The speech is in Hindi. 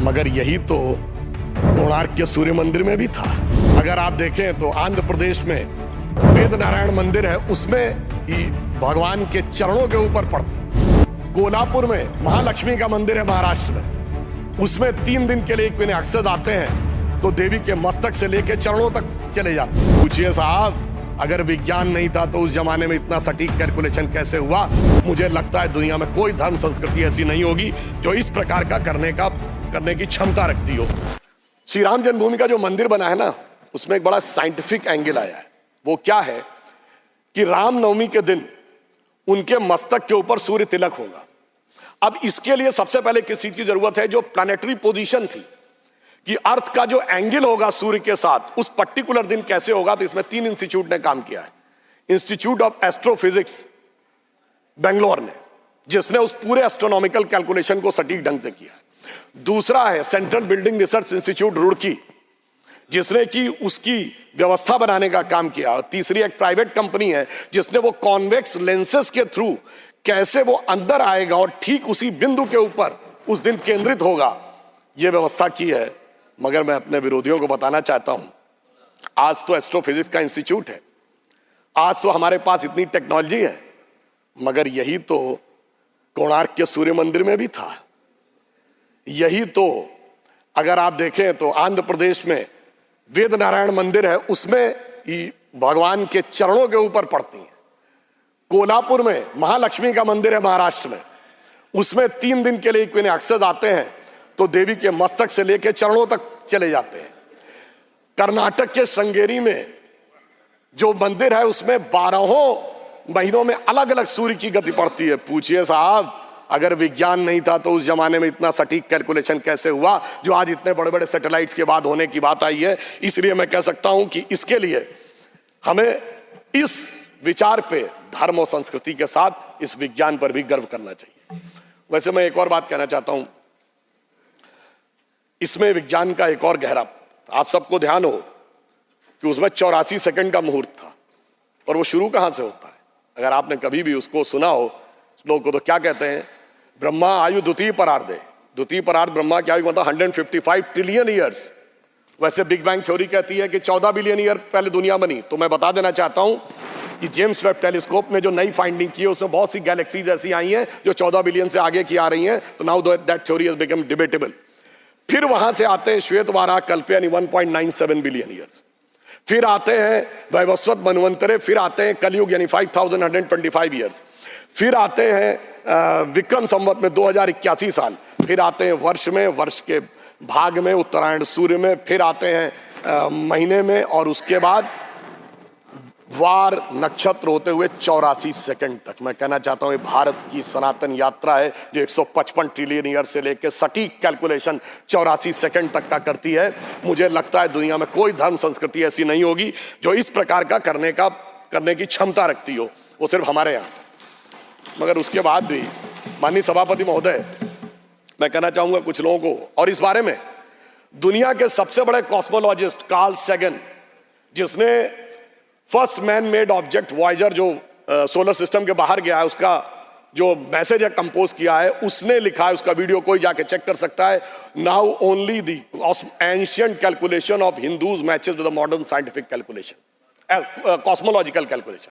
मगर यही तो कोणार्क के सूर्य मंदिर में भी था। अगर आप देखें तो आंध्र प्रदेश में वेद नारायण मंदिर है, उसमें ही भगवान के चरणों के ऊपर पड़ता है। कोल्हापुर में महालक्ष्मी का मंदिर है महाराष्ट्र में, उसमें 3 दिन के लिए एक महीने अक्सर आते हैं तो देवी के मस्तक से लेकर चरणों तक चले जाते हैं। पूछिए साहब, अगर विज्ञान नहीं था तो उस जमाने में इतना सटीक कैलकुलेशन कैसे हुआ? मुझे लगता है दुनिया में कोई धर्म संस्कृति ऐसी नहीं होगी जो इस प्रकार का करने की क्षमता रखती हो। श्री राम जन्मभूमि का जो मंदिर बना है ना, उसमें एक बड़ा साइंटिफिक एंगल आया है। वो क्या है कि रामनवमी के दिन उनके मस्तक के ऊपर सूर्य तिलक होगा। अब इसके लिए सबसे पहले किस चीज की जरूरत है? जो प्लैनेटरी पोजीशन थी कि अर्थ का जो एंगल होगा सूर्य के साथ उस पर्टिकुलर दिन कैसे होगा, तो इसमें 3 इंस्टीट्यूट ने काम किया है। इंस्टीट्यूट ऑफ एस्ट्रोफिजिक्स बेंगलोर ने, जिसने उस पूरे एस्ट्रोनॉमिकल कैलकुलेशन को सटीक ढंग से किया है। दूसरा है central building research institute Roorkee, जिसने कि उसकी व्यवस्था बनाने का काम किया। और तीसरी एक प्राइवेट कंपनी है जिसने वो कॉन्वेक्स लेंसेस के थ्रू कैसे वो अंदर आएगा और ठीक उसी बिंदु के ऊपर उस दिन केंद्रित होगा, ये व्यवस्था की है। मगर मैं अपने विरोधियों को बताना चाहता हूं, आज तो एस्ट्रोफिजिक्स का इंस्टीट्यूट है, आज तो हमारे पास इतनी टेक्नोलॉजी है, मगर यही तो कोणार्क के सूर्य मंदिर में भी था। यही तो अगर आप देखें तो आंध्र प्रदेश में वेद नारायण मंदिर है, उसमें ही भगवान के चरणों के ऊपर पड़ती है। कोल्हापुर में महालक्ष्मी का मंदिर है महाराष्ट्र में, उसमें 3 दिन के लिए एक महीने अक्सर आते हैं तो देवी के मस्तक से लेकर चरणों तक चले जाते हैं। कर्नाटक के श्रृंगेरी में जो मंदिर है उसमें 12 महीनों में अलग अलग सूर्य की गति पड़ती है। पूछिए साहब, अगर विज्ञान नहीं था तो उस जमाने में इतना सटीक कैलकुलेशन कैसे हुआ जो आज इतने बड़े बड़े सैटेलाइट्स के बाद होने की बात आई है? इसलिए मैं कह सकता हूं कि इसके लिए हमें इस विचार पे धर्म और संस्कृति के साथ इस विज्ञान पर भी गर्व करना चाहिए। वैसे मैं एक और बात कहना चाहता हूं, इसमें विज्ञान का एक और गहरा, आप सबको ध्यान हो कि उसमें 84 सेकंड का मुहूर्त था, और वो शुरू कहां से होता है? अगर आपने कभी भी उसको सुना हो, लोग को तो क्या कहते हैं, ब्रह्मा आयु द्वितीय परार्धे, द्वितीय परार्ध ब्रह्मा की आयु मतलब 155 ट्रिलियन ईयर्स। वैसे बिग बैंग थ्योरी कहती है कि 14 बिलियन ईयर पहले दुनिया बनी। तो मैं बता देना चाहता हूं कि जेम्स वेब टेलीस्कोप ने जो नई फाइंडिंग की है उसमें बहुत सी गैलेक्सीज ऐसी आई हैं जो 14 बिलियन से आगे की आ रही हैं। तो now that theory has become debatable. फिर वहां से आते हैं श्वेत वाराह कल्पयानी 1.97 बिलियन ईयर्स, फिर आते हैं वैवस्वत मनवंतरे, फिर आते हैं कलयुग यानी 5125 ईयर्स, फिर आते हैं विक्रम संवत में 2081 साल, फिर आते हैं वर्ष के भाग में, उत्तरायण सूर्य में, फिर आते हैं महीने में, और उसके बाद वार नक्षत्र होते हुए 84 सेकंड तक। मैं कहना चाहता हूं ये भारत की सनातन यात्रा है जो 155 ट्रिलियन ईयर से लेकर सटीक कैलकुलेशन 84 सेकंड तक का करती है। मुझे लगता है दुनिया में कोई धर्म संस्कृति ऐसी नहीं होगी जो इस प्रकार का करने की क्षमता रखती हो, वो सिर्फ हमारे यहाँ। मगर उसके बाद भी माननीय सभापति महोदय, मैं कहना चाहूंगा कुछ लोगों को, और इस बारे में दुनिया के सबसे बड़े कॉस्मोलॉजिस्ट कार्ल सैगन, जिसने first man made object Voyager जो सोलर सिस्टम के बाहर गया है उसका जो मैसेज है कंपोज किया है, उसने लिखा है, उसका वीडियो कोई जाके चेक कर सकता है। Now only the ancient calculation of Hindus matches with the modern scientific calculation, cosmological calculation.